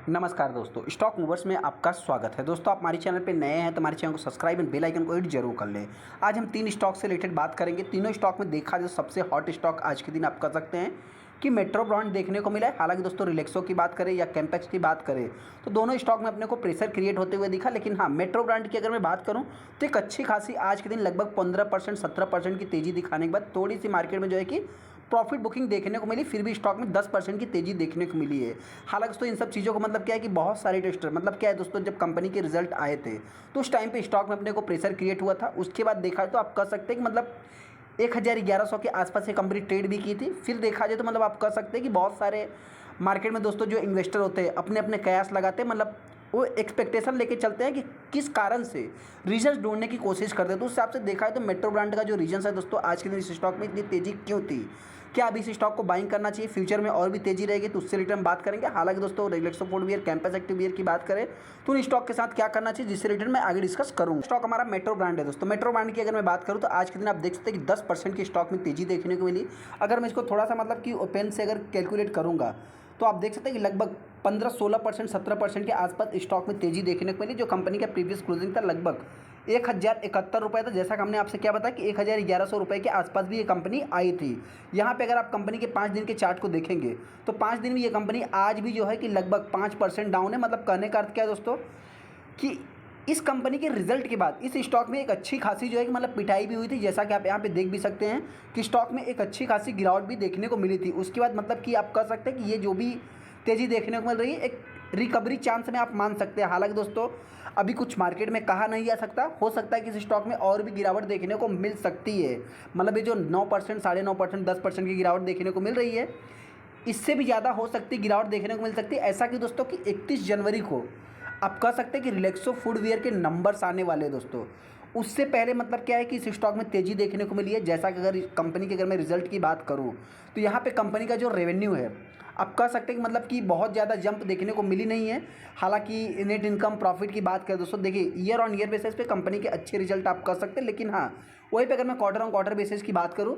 नमस्कार दोस्तों, stock movers में आपका स्वागत है। दोस्तों, आप हमारे चैनल पे नए हैं तो हमारे चैनल को सब्सक्राइब एंड बेल आइकन को हिट जरूर कर लें। आज हम 3 स्टॉक से रिलेटेड बात करेंगे। तीनों स्टॉक में देखा जो सबसे हॉट स्टॉक आज के दिन आप कर सकते हैं कि मेट्रो ब्रांड देखने को मिला है। हालांकि दोस्तों रिलैक्सो की बात करें या कैंपेक्स की बात करें तो दोनों स्टॉक में अपने को प्रेशर क्रिएट होते हुए दिखा। लेकिन हाँ, मेट्रो ब्रांड की अगर मैं बात करूँ तो एक अच्छी खासी आज के दिन लगभग 15% 17% की तेज़ी दिखाने के बाद थोड़ी सी मार्केट में जो है कि प्रॉफिट बुकिंग देखने को मिली। फिर भी स्टॉक में 10% की तेज़ी देखने को मिली है। हालांकि दोस्तों इन सब चीज़ों को मतलब क्या है कि बहुत सारे टेस्टर मतलब क्या है दोस्तों, जब कंपनी के रिजल्ट आए थे तो उस टाइम पे स्टॉक में अपने को प्रेशर क्रिएट हुआ था। उसके बाद देखा तो आप कह सकते हैं कि मतलब 1100 के आसपास ये कंपनी ट्रेड भी की थी। फिर देखा जाए तो मतलब आप कह सकते हैं कि बहुत सारे मार्केट में दोस्तों जो इन्वेस्टर होते हैं अपने अपने कयास लगाते हैं, मतलब वो एक्सपेक्टेशन लेके चलते हैं कि किस कारण से रीजंस ढूंढने की कोशिश करते हैं। तो उस हिसाब से देखा है तो मेट्रो ब्रांड का जो रीजंस है दोस्तों, आज के दिन इस स्टॉक में इतनी तेज़ी क्यों थी, क्या अभी इस स्टॉक को बाइंग करना चाहिए, फ्यूचर में और भी तेज़ी रहेगी तो उससे रिलेटेड हम बात करेंगे। हालांकि दोस्तों रिलैक्सो फुटवियर, कैंपस एक्टिववियर की बात करें तो उन स्टॉक के साथ क्या करना चाहिए जिससे रिलेटेड मैं आगे डिस्कस करूँगा। स्टॉक हमारा मेट्रो ब्रांड है दोस्तों। मेट्रो ब्रांड की अगर मैं बात करूँ तो आज के दिन आप देख सकते हैं कि 10% की स्टॉक में तेज़ी देखने को मिली। अगर मैं इसको थोड़ा सा मतलब कि पेन से अगर कैलकुलेट करूँगा तो आप देख सकते हैं कि लगभग 15-16% 17% के आसपास स्टॉक में तेज़ी देखने को मिली। जो कंपनी का प्रीवियस क्लोजिंग था लगभग 1071 रुपये था। जैसा कि हमने आपसे क्या बताया कि 1100 रुपये के आसपास भी ये कंपनी आई थी। यहाँ पे अगर आप कंपनी के 5 दिन के चार्ट को देखेंगे तो 5 दिन में ये कंपनी आज भी जो है कि लगभग 5% डाउन है। मतलब कहने का अर्थ क्या है दोस्तों कि इस कंपनी के रिजल्ट के बाद इस स्टॉक में एक अच्छी खासी जो है कि मतलब पिटाई भी हुई थी। जैसा कि आप यहाँ पे देख भी सकते हैं कि स्टॉक में एक अच्छी खासी गिरावट भी देखने को मिली थी। उसके बाद मतलब कि आप कह सकते हैं कि ये जो भी तेज़ी देखने को मिल रही है एक रिकवरी चांस में आप मान सकते हैं। हालांकि दोस्तों अभी कुछ मार्केट में कहा नहीं जा सकता, हो सकता है कि इस स्टॉक में और भी गिरावट देखने को मिल सकती है। मतलब ये जो 9% 9.5% 10% की गिरावट देखने को मिल रही है, इससे भी ज़्यादा हो सकती है गिरावट देखने को मिल सकती है। ऐसा कि दोस्तों कि 31 जनवरी को आप कह सकते हैं कि रिलैक्सो फुटवियर के नंबर्स आने वाले हैं दोस्तों। उससे पहले मतलब क्या है कि इस स्टॉक में तेज़ी देखने को मिली है। जैसा कि अगर कंपनी के अगर मैं रिजल्ट की बात करूं तो यहाँ पे कंपनी का जो रेवेन्यू है आप कह सकते हैं कि मतलब कि बहुत ज़्यादा जंप देखने को मिली नहीं है। हालांकि नेट इनकम प्रॉफिट की बात करें दोस्तों, देखिए ईयर ऑन ईयर बेसिस पे कंपनी के अच्छे रिजल्ट आप कर सकते हैं। लेकिन हाँ, वहीं पे अगर मैं क्वार्टर ऑन क्वार्टर बेसिस की बात करूँ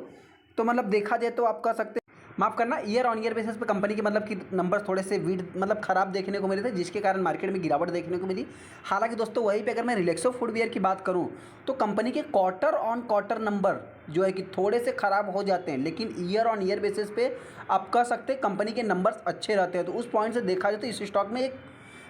तो मतलब देखा जाए तो आप कह सकते हैं, माफ़ करना, ईयर ऑन ईयर बेसिस पे कंपनी के मतलब कि नंबर थोड़े से वीड मतलब ख़राब देखने को मिले थे, जिसके कारण मार्केट में गिरावट देखने को मिली। हालांकि दोस्तों वहीं पे अगर मैं रिलैक्सो फुटवियर की बात करूं तो कंपनी के क्वार्टर ऑन क्वार्टर नंबर जो है कि थोड़े से ख़राब हो जाते हैं, लेकिन ईयर ऑन ईयर बेसिस पे आप कह सकते हैं कंपनी के नंबर्स अच्छे रहते हैं। तो उस पॉइंट से देखा जाए तो इस स्टॉक में एक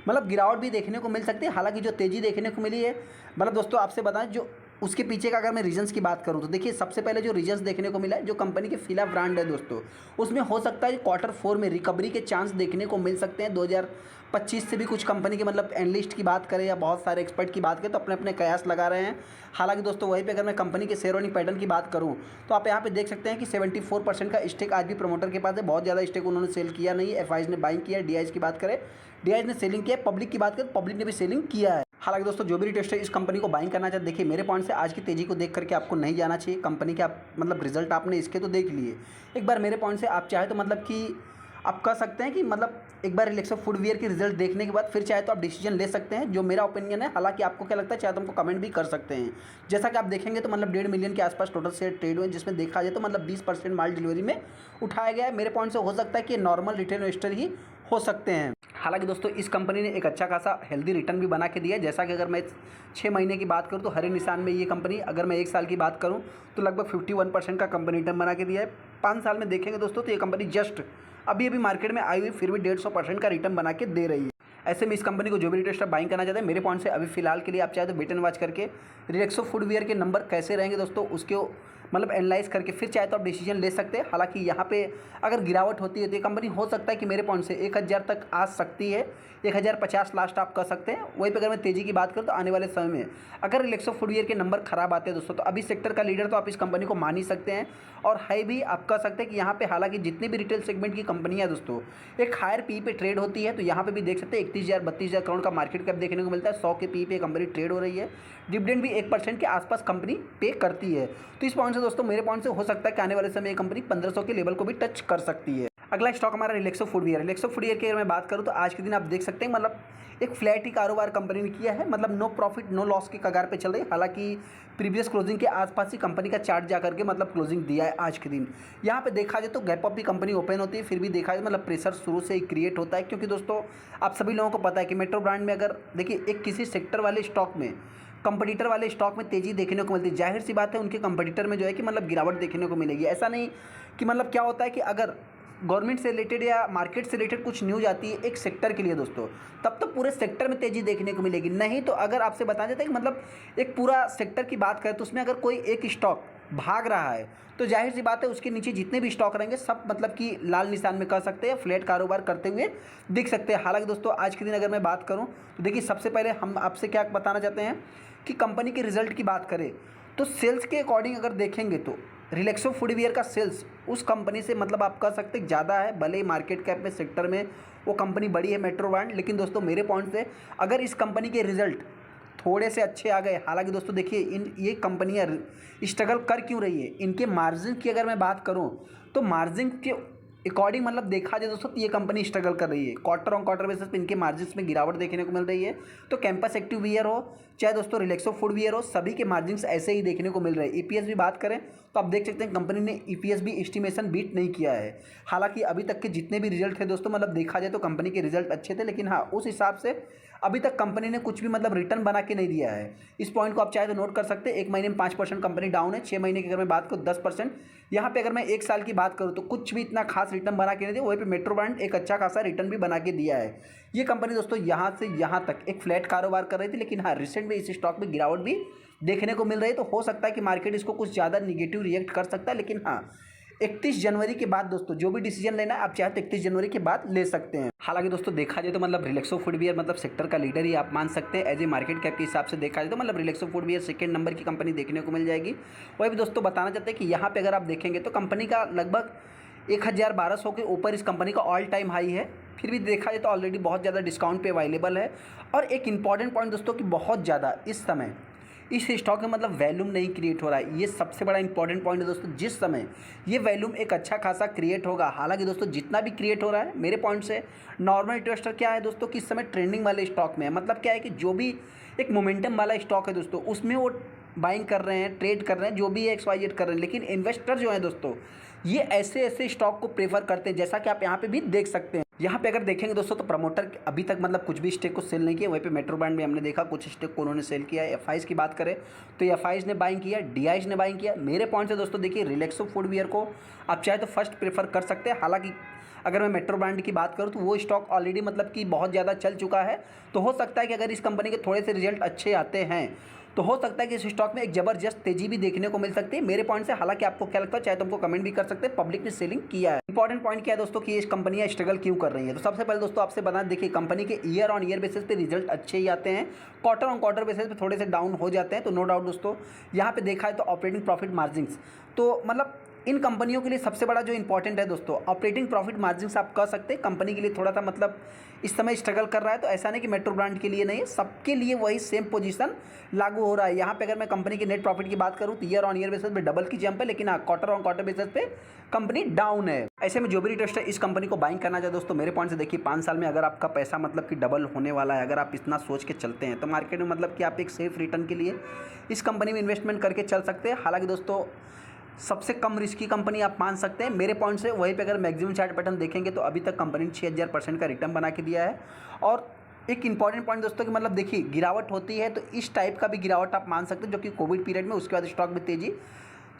मतलब गिरावट भी देखने को मिल सकती है। हालांकि जो तेज़ी देखने को मिली है, मतलब दोस्तों आपसे बताएं जो उसके पीछे का अगर मैं रीजंस की बात करूं तो देखिए सबसे पहले जो रीजंस देखने को मिला है, जो कंपनी के फिला ब्रांड है दोस्तों, उसमें हो सकता है क्वार्टर 4 में रिकवरी के चांस देखने को मिल सकते हैं। 2025 से भी कुछ कंपनी के मतलब एनालिस्ट की बात करें या बहुत सारे एक्सपर्ट की बात करें तो अपने अपने कयास लगा रहे हैं। हालांकि दोस्तों वहीं पे अगर मैं कंपनी के शेयर होल्डिंग पैटर्न की बात करूं तो आप यहाँ पे देख सकते हैं कि 74% का स्टेक आज भी प्रमोटर के पास है। बहुत ज़्यादा स्टेक उन्होंने सेल किया नहीं है। एफआईज ने बाइंग किया, डीआईज की बात करें डीआईज ने सेलिंग किया, पब्लिक की बात करें पब्लिक ने भी सेलिंग किया है। हालांकि दोस्तों जो भी रिटेस्टर इस कंपनी को बाइंग करना चाहते, देखिए मेरे पॉइंट से आज की तेज़ी को देख करके आपको नहीं जाना चाहिए। कंपनी के आप मतलब रिजल्ट आपने इसके तो देख लिए, एक बार मेरे पॉइंट से आप चाहे तो मतलब कि आप कह सकते हैं कि मतलब एक बार रिलैक्सो फुटवियर के रिजल्ट देखने के बाद फिर चाहे तो आप डिसीजन ले सकते हैं, जो मेरा ओपिनियन है। हालांकि आपको क्या लगता है चाहे तो हमको कमेंट भी कर सकते हैं। जैसा कि आप देखेंगे तो मतलब 1.5 मिलियन के आसपास टोटल शेयर ट्रेड हुए, जिसमें देखा जाए तो मतलब 20% माल डिलीवरी में उठाया गया है। मेरे पॉइंट से हो सकता है कि नॉर्मल रिटेल इन्वेस्टर ही हो सकते हैं। हालांकि दोस्तों इस कंपनी ने एक अच्छा खासा हेल्दी रिटर्न भी बना के दिया है। जैसा कि अगर मैं 6 महीने की बात करूं तो हरे निशान में ये कंपनी, अगर मैं 1 साल की बात करूं तो लगभग 51% का कंपनी रिटर्न बना के दिया है। 5 साल में देखेंगे दोस्तों तो ये कंपनी जस्ट अभी अभी मार्केट में आई हुई फिर भी 150% का रिटर्न बना के दे रही है। ऐसे में इस कंपनी को जो भी रिटेस्टर बाइंग करना चाहते हैं, मेरे पॉइंट से अभी फिलहाल के लिए आप चाहे तो वेट एंड वॉच करके रिलैक्सो फुटवियर के नंबर कैसे रहेंगे दोस्तों उसके मतलब एनालाइज करके फिर चाहे तो आप डिसीजन ले सकते हैं। हालांकि यहाँ पे अगर गिरावट होती है तो ये कंपनी हो सकता है कि मेरे पॉइंट से 1000 तक आ सकती है, 1050 लास्ट आप कर सकते हैं। वहीं पे अगर मैं तेज़ी की बात करूँ तो आने वाले समय में अगर रिलैक्सो फुटवियर के नंबर खराब आते हैं दोस्तों तो अभी सेक्टर का लीडर तो आप इस कंपनी को मान ही सकते हैं। और है भी, आप कह सकते हैं कि यहाँ पे हालांकि जितनी भी रिटेल सेगमेंट की कंपनियाँ दोस्तों एक हायर पी पे ट्रेड होती है, तो यहाँ पे भी देख सकते हैं 31,000 32,000 करोड़ का मार्केट कैप देखने को मिलता है। 100 के पी पे कंपनी ट्रेड हो रही है। डिविडेंड भी 1% के आसपास कंपनी पे करती है। तो इस पॉइंट से दोस्तों मेरे पॉइंट से हो सकता है कि आने वाले समय ये कंपनी 1500 के लेवल को भी टच कर सकती है। अगला स्टॉक हमारा रिलैक्सो फुटवियर। रिलैक्सो फुटवियर की अगर मैं बात करूँ तो आज के दिन आप देख सकते हैं मतलब एक फ्लैट ही कारोबार कंपनी ने किया है, मतलब नो प्रॉफिट नो लॉस की कगार पे चल रही है। हालांकि प्रीवियस क्लोजिंग के आसपास ही कंपनी का चार्ट जा करके मतलब क्लोजिंग दिया है आज के दिन। यहाँ पे देखा जाए तो गैप अप भी कंपनी ओपन होती है, फिर भी देखा जाए मतलब प्रेशर शुरू से ही क्रिएट होता है, क्योंकि दोस्तों आप सभी लोगों को पता है कि मेट्रो ब्रांड में अगर देखिए एक किसी सेक्टर वाले स्टॉक में कंपटीटर वाले स्टॉक में तेज़ी देखने को मिलती है, जाहिर सी बात है उनके कंपटीटर में जो है कि मतलब गिरावट देखने को मिलेगी। ऐसा नहीं कि मतलब क्या होता है कि अगर गवर्नमेंट से रिलेटेड या मार्केट से रिलेटेड कुछ न्यूज़ आती है एक सेक्टर के लिए दोस्तों, तब तो पूरे सेक्टर में तेज़ी देखने को मिलेगी। नहीं तो अगर आपसे बताया जाता है कि मतलब एक पूरा सेक्टर की बात करें तो उसमें अगर कोई एक स्टॉक भाग रहा है तो जाहिर सी बात है उसके नीचे जितने भी स्टॉक रहेंगे सब मतलब कि लाल निशान में कर सकते हैं, फ्लैट कारोबार करते हुए दिख सकते हैं। हालांकि दोस्तों आज के दिन अगर मैं बात करूं तो देखिए सबसे पहले हम आपसे क्या बताना चाहते हैं कि कंपनी के रिजल्ट की बात करें तो सेल्स के अकॉर्डिंग अगर देखेंगे तो रिलैक्सो फुटवियर का सेल्स उस कंपनी से मतलब आप कह सकते हैं ज़्यादा है, भले ही मार्केट कैप में सेक्टर में वो कंपनी बड़ी है मेट्रो ब्रांड, लेकिन दोस्तों मेरे पॉइंट से अगर इस कंपनी के रिजल्ट थोड़े से अच्छे आ गए, हालांकि दोस्तों देखिए ये कंपनियां स्ट्रगल कर क्यों रही है, इनके मार्जिन की अगर मैं बात करूं तो मार्जिन के अकॉर्डिंग मतलब देखा जाए दोस्तों ये कंपनी स्ट्रगल कर रही है। क्वार्टर ऑन क्वार्टर बेसिस पे इनके मार्जिन्स में गिरावट देखने को मिल रही है। तो कैंपस एक्टिव वियर हो चाहे दोस्तों रिलैक्सो फुटवियर हो, सभी के मार्जिन्स ऐसे ही देखने को मिल रहे हैं। ईपीएस भी बात करें तो आप देख सकते हैं कंपनी ने ईपीएस भी एस्टिमेशन बीट नहीं किया है। हालांकि अभी तक के जितने भी रिजल्ट थे दोस्तों मतलब देखा जाए तो कंपनी के रिजल्ट अच्छे थे, लेकिन हाँ उस हिसाब से अभी तक कंपनी ने कुछ भी मतलब रिटर्न बना के नहीं दिया है। इस पॉइंट को आप चाहे तो नोट कर सकते हैं। एक महीने में 5% कंपनी डाउन है, 6 महीने की अगर मैं बात करूँ 10%। यहाँ पे अगर मैं एक साल की बात करूँ तो कुछ भी इतना खास रिटर्न बना के नहीं दिया, वहीं पे मेट्रो ब्रांड एक अच्छा खासा रिटर्न भी बना के दिया है। ये कंपनी दोस्तों यहाँ से यहाँ तक एक फ्लैट कारोबार कर रही थी, लेकिन हाँ रिसेंट में इस स्टॉक में गिरावट भी देखने को मिल रही है। तो हो सकता है कि मार्केट इसको कुछ ज़्यादा निगेटिव रिएक्ट कर सकता है, लेकिन हाँ 31 जनवरी के बाद दोस्तों जो भी डिसीजन लेना है आप चाहे तो 31 जनवरी के बाद ले सकते हैं। हालांकि दोस्तों देखा जाए तो मतलब रिलैक्सो फुटवियर मतलब सेक्टर का लीडर ही आप मान सकते हैं। एज ए मार्केट कैप के हिसाब से देखा जाए तो मतलब रिलैक्सो फुटवियर सेकंड नंबर की कंपनी देखने को मिल जाएगी। वही भी दोस्तों बताना चाहते हैं कि यहाँ पे अगर आप देखेंगे तो कंपनी का लगभग 1200 के ऊपर इस कंपनी का ऑल टाइम हाई है। फिर भी देखा जाए तो ऑलरेडी बहुत ज़्यादा डिस्काउंट पे अवेलेबल है। और एक इंपॉर्टेंट पॉइंट दोस्तों कि बहुत ज़्यादा इस समय इस स्टॉक में मतलब वैल्यूम नहीं क्रिएट हो रहा है, ये सबसे बड़ा इंपॉर्टेंट पॉइंट है दोस्तों। जिस समय ये वैल्यूम एक अच्छा खासा क्रिएट होगा, हालांकि दोस्तों जितना भी क्रिएट हो रहा है मेरे पॉइंट से नॉर्मल इन्वेस्टर क्या है दोस्तों कि इस समय ट्रेंडिंग वाले स्टॉक में है। मतलब क्या है कि जो भी एक मोमेंटम वाला स्टॉक है दोस्तों उसमें वो बाइंग कर रहे हैं, ट्रेड कर रहे हैं, जो भी XYZ कर रहे हैं। लेकिन इन्वेस्टर जो है दोस्तों ये ऐसे ऐसे स्टॉक को प्रेफर करते हैं, जैसा कि आप यहाँ पे भी देख सकते हैं। यहाँ पे अगर देखेंगे दोस्तों तो प्रमोटर अभी तक मतलब कुछ भी स्टेक को सेल नहीं किया। वहीं पे मेट्रो ब्रांड में हमने देखा कुछ स्टेक को उन्होंने सेल किया है। एफआईज की बात करें तो एफआईज ने बाइंग किया, डीआईज ने बाइंग किया। मेरे पॉइंट से दोस्तों देखिए रिलैक्सो फुटवियर को आप चाहे तो फर्स्ट प्रेफर कर सकते हैं। हालांकि अगर मैं मेट्रो ब्रांड की बात करूँ तो वो स्टॉक ऑलरेडी मतलब कि बहुत ज़्यादा चल चुका है। तो हो सकता है कि अगर इस कंपनी के थोड़े से रिजल्ट अच्छे आते हैं तो हो सकता है कि इस स्टॉक में एक ज़बरदस्त तेजी भी देखने को मिल सकती है मेरे पॉइंट से। हालांकि आपको क्या लगता है चाहे तो हमको कमेंट भी कर सकते हैं। पब्लिक ने सेलिंग किया है। इंपॉर्टेंट पॉइंट क्या है दोस्तों कि ये कंपनियां स्ट्रगल क्यों कर रही है। तो सबसे पहले दोस्तों आपसे बता देखिए कंपनी के ईयर ऑन ईयर बेसिस पे रिजल्ट अच्छे ही आते हैं, क्वार्टर ऑन क्वार्टर बेसिस पे थोड़े से डाउन हो जाते हैं। तो नो डाउट दोस्तों यहाँ पे देखा है तो ऑपरेटिंग प्रॉफिट मार्जिन्स तो मतलब इन कंपनियों के लिए सबसे बड़ा जो इंपॉर्टेंट है दोस्तों ऑपरेटिंग प्रॉफिट मार्जिन्स आप कह सकते हैं कंपनी के लिए थोड़ा सा मतलब इस समय स्ट्रगल कर रहा है। तो ऐसा नहीं कि मेट्रो ब्रांड के लिए नहीं, सबके लिए वही सेम पोजीशन लागू हो रहा है। यहाँ पे अगर मैं कंपनी के नेट प्रॉफिट की बात करूँ तो ईयर ऑन ईयर बेसिस पे डबल की जंप है, लेकिन हाँ क्वार्टर ऑन क्वार्टर बेसिस पे कंपनी डाउन है। ऐसे में जो भी इंटरेस्ट है इस कंपनी को बाइंग करना चाहिए दोस्तों। मेरे पॉइंट से देखिए 5 साल में अगर आपका पैसा मतलब कि डबल होने वाला है, अगर आप इतना सोच के चलते हैं तो मार्केट में मतलब कि आप एक सेफ रिटर्न के लिए इस कंपनी में इन्वेस्टमेंट करके चल सकते हैं। हालांकि दोस्तों सबसे कम रिस्की कंपनी आप मान सकते हैं मेरे पॉइंट से। वहीं पे अगर मैक्सिमम चार्ट पैटर्न देखेंगे तो अभी तक कंपनी ने 6000% का रिटर्न बना के दिया है। और एक इंपॉर्टेंट पॉइंट दोस्तों कि मतलब देखिए गिरावट होती है तो इस टाइप का भी गिरावट आप मान सकते हैं, जो कि कोविड पीरियड में उसके बाद स्टॉक में तेजी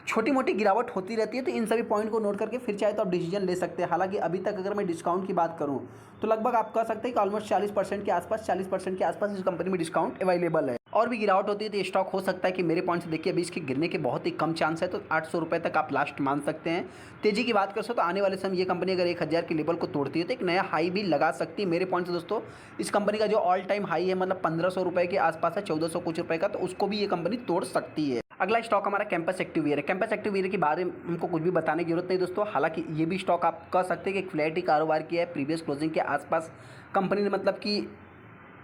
छोटी मोटी गिरावट होती रहती है। तो इन सभी पॉइंट को नोट करके फिर चाहे तो आप डिसीजन ले सकते हैं। हालांकि अभी तक अगर मैं डिस्काउंट की बात करूं तो लगभग आप कह सकते हैं कि ऑलमोस्ट 40% के आसपास 40% के आसपास इस कंपनी में डिस्काउंट अवेलेबल है। और भी गिरावट होती है तो ये स्टॉक हो सकता है कि मेरे पॉइंट से देखिए अभी इसके गिरने के बहुत ही कम चांस है। तो 800 रुपये तक आप लास्ट मान सकते हैं। तेजी की बात कर सकते तो आने वाले समय ये कंपनी अगर 1000 के लेवल को तोड़ती है तो एक नया हाई भी लगा सकती है। मेरे पॉइंट से दोस्तों इस कंपनी का जो ऑल टाइम हाई है मतलब 1500 रुपये के आसपास है, 1400 कुछ रुपये का, तो उसको भी ये कंपनी तोड़ सकती है। अगला स्टॉक हमारा कैंपस एक्टिव वियर है। कैंपस एक्टिव वियर के बारे में हमको कुछ भी बताने की जरूरत नहीं दोस्तों। हालांकि ये भी स्टॉक आप कह सकते हैं कि एक फ्लैट ही कारोबार किया है। प्रीवियस क्लोजिंग के आसपास कंपनी ने मतलब कि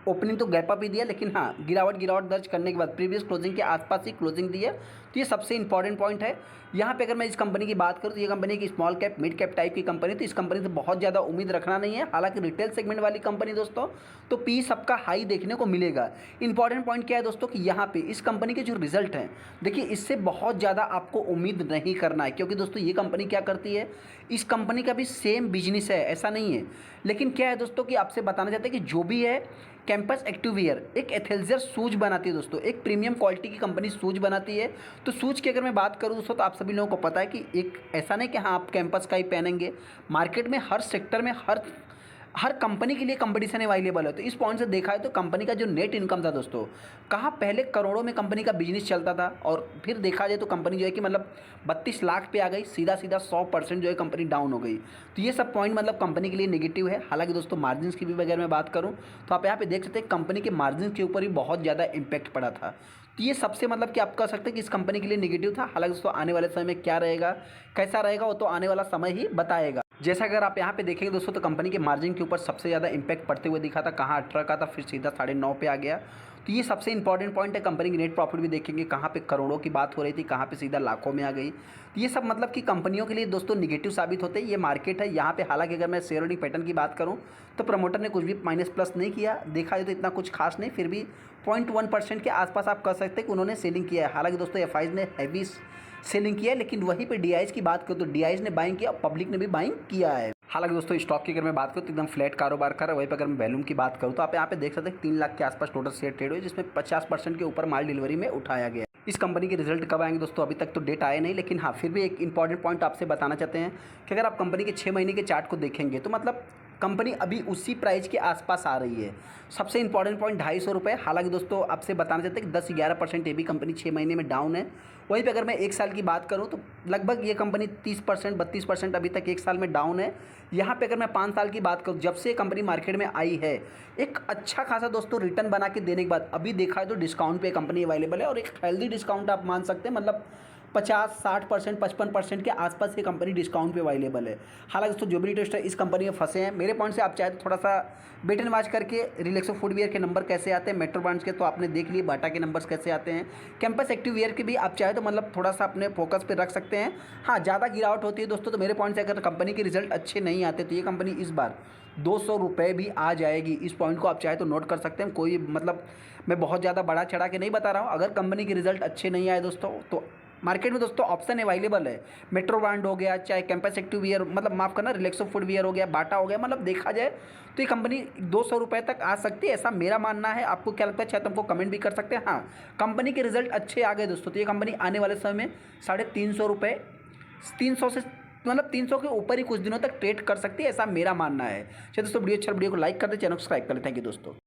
ओपनिंग तो गैप अप ही दिया, लेकिन हाँ गिरावट दर्ज करने के बाद प्रीवियस क्लोजिंग के आसपास ही क्लोजिंग दी है। तो ये सबसे इंपॉर्टेंट पॉइंट है। यहाँ पे अगर मैं इस कंपनी की बात करूँ तो ये कंपनी की small cap mid cap type की कंपनी, तो इस कंपनी से बहुत ज़्यादा उम्मीद रखना नहीं है। हालांकि रिटेल सेगमेंट वाली कंपनी दोस्तों, तो पी सबका हाई देखने को मिलेगा। इंपॉर्टेंट पॉइंट क्या है दोस्तों कि यहाँ पे इस कंपनी के जो रिजल्ट हैं, देखिए इससे बहुत ज़्यादा आपको उम्मीद नहीं करना है, क्योंकि दोस्तों ये कंपनी क्या करती है, इस कंपनी का भी सेम बिजनेस है, ऐसा नहीं है। लेकिन क्या है दोस्तों कि आपसे बताना चाहते हैं कि जो भी है कैंपस एक्टिववियर एक एथेल्जर शूज बनाती है दोस्तों, एक प्रीमियम क्वालिटी की कंपनी शूज बनाती है। तो शूज की अगर मैं बात करूँ दोस्तों, तो आप सभी लोगों को पता है कि एक ऐसा नहीं कि हाँ आप कैंपस का ही पहनेंगे, मार्केट में हर सेक्टर में हर कंपनी के लिए कंपटीशन अवेलेबल है। तो इस पॉइंट से देखा है तो कंपनी का जो नेट इनकम था दोस्तों, कहाँ पहले करोड़ों में कंपनी का बिजनेस चलता था, और फिर देखा जाए तो कंपनी जो है कि मतलब 32 लाख पे आ गई, सीधा 100% जो है कंपनी डाउन हो गई। तो ये सब पॉइंट मतलब कंपनी के लिए नेगेटिव है। हालांकि दोस्तों मार्जिन की भी अगर मैं बात करूँ तो आप यहाँ पे देख सकते हैं कंपनी के मार्जिन के ऊपर भी बहुत ज़्यादा इम्पैक्ट पड़ा था। तो ये सबसे मतलब कि आप कह सकते हैं कि इस कंपनी के लिए नेगेटिव था। हालांकि दोस्तों आने वाले समय में क्या रहेगा, कैसा रहेगा, वो तो आने वाला समय ही बताएगा। जैसा अगर आप यहाँ पे देखेंगे दोस्तों, तो कंपनी के मार्जिन के ऊपर सबसे ज़्यादा इम्पैक्ट पड़ते हुए दिखा था, कहाँ 18 का था, फिर सीधा 9.5 पे आ गया। तो ये सबसे इंपॉर्टेंट पॉइंट है। कंपनी की नेट प्रॉफिट भी देखेंगे, कहाँ पे करोड़ों की बात हो रही थी, कहाँ पे सीधा लाखों में आ गई। तो ये सब मतलब कि कंपनियों के लिए दोस्तों निगेटिव साबित होते हैं। ये मार्केट है यहाँ पे। हालांकि अगर मैं शेयर होल्डिंग पैटर्न की बात करूँ तो प्रमोटर ने कुछ भी माइनस प्लस नहीं किया, देखा जाए तो इतना कुछ खास नहीं, फिर भी 0.1% के आसपास आप कह सकते हैं कि उन्होंने सेलिंग किया है। हालांकि दोस्तों एफआईज ने हैवी सेलिंग किया है, लेकिन वहीं पे डीआईज की बात करूँ तो डीआईज ने बाइंग किया और पब्लिक ने भी बाइंग किया है। हालांकि दोस्तों स्टॉक की अगर मैं बात करूँ तो एकदम फ्लैट कारोबार कर रहा है। वहीं पर अगर मैं वैल्यूम की बात करूँ तो आप यहाँ पे देख सकते हैं 3 लाख के आसपास टोटल शेयर ट्रेड हुए, जिसमें 50% के ऊपर माल डिलीवरी में उठाया गया। इस कंपनी के रिजल्ट कब आएंगे दोस्तों, अभी तक तो डेट आए नहीं, लेकिन हाँ फिर भी एक इंपॉर्टेंट पॉइंट आपसे बताना चाहते हैं कि अगर आप कंपनी के 6 महीने के चार्ट को देखेंगे तो मतलब कंपनी अभी उसी प्राइस के आसपास आ रही है। सबसे इंपॉर्टेंट पॉइंट 250 रुपये। हालांकि दोस्तों आपसे बताना चाहते हैं कि 10-11% ये भी कंपनी 6 महीने में डाउन है। वहीं पे अगर मैं 1 साल की बात करूं तो लगभग ये कंपनी 30% 32% अभी तक 1 साल में डाउन है। यहाँ पे अगर मैं 5 साल की बात करूं, जब से कंपनी मार्केट में आई है, एक अच्छा खासा दोस्तों रिटर्न बना के देने के बाद अभी देखा है तो डिस्काउंट पे कंपनी अवेलेबल है, और एक हेल्दी डिस्काउंट आप मान सकते हैं, मतलब 50-60% 55% के आसपास ये कंपनी डिस्काउंट पे अवेलेबल है। हालांकि दोस्तों जो भी इन्वेस्टर इस कंपनी में फंसे हैं, मेरे पॉइंट से आप चाहे तो थोड़ा सा वेट एंड वॉच करके रिलैक्सो फुटवियर के नंबर कैसे आते हैं, मेट्रो ब्रांड्स के तो आपने देख लिए, बाटा के नंबर्स कैसे आते हैं, कैंपस एक्टिववियर के भी आप चाहे तो मतलब थोड़ा सा अपने फोकस पे रख सकते हैं। हाँ ज़्यादा गिरावट होती है दोस्तों तो मेरे पॉइंट से अगर कंपनी के रिजल्ट अच्छे नहीं आते तो ये कंपनी इस बार 200 रुपये भी आ जाएगी। इस पॉइंट को आप चाहे तो नोट कर सकते हैं। कोई मतलब मैं बहुत ज़्यादा बढ़ा चढ़ा के नहीं बता रहा हूँ। अगर कंपनी के रिजल्ट अच्छे नहीं आए दोस्तों तो मार्केट में दोस्तों ऑप्शन अवेलेबल है। मेट्रो ब्रांड हो गया, चाहे कैंपस एक्टिववियर, मतलब माफ़ करना रिलैक्सो फुटवियर हो गया, बाटा हो गया, मतलब देखा जाए तो ये कंपनी 200 रुपये तक आ सकती है, ऐसा मेरा मानना है। आपको क्या लगता है चाहे तो हमको कमेंट भी कर सकते हैं। हाँ कंपनी के रिजल्ट अच्छे आ गए दोस्तों तो ये कंपनी आने वाले समय में 350 रुपये, 300 से मतलब 300 के ऊपर ही कुछ दिनों तक ट्रेड कर सकती है, ऐसा मेरा मानना है। चलिए दोस्तों वीडियो अच्छा, वीडियो को लाइक कर दे, चैनल को सब्सक्राइब कर ले। थैंक यू दोस्तों।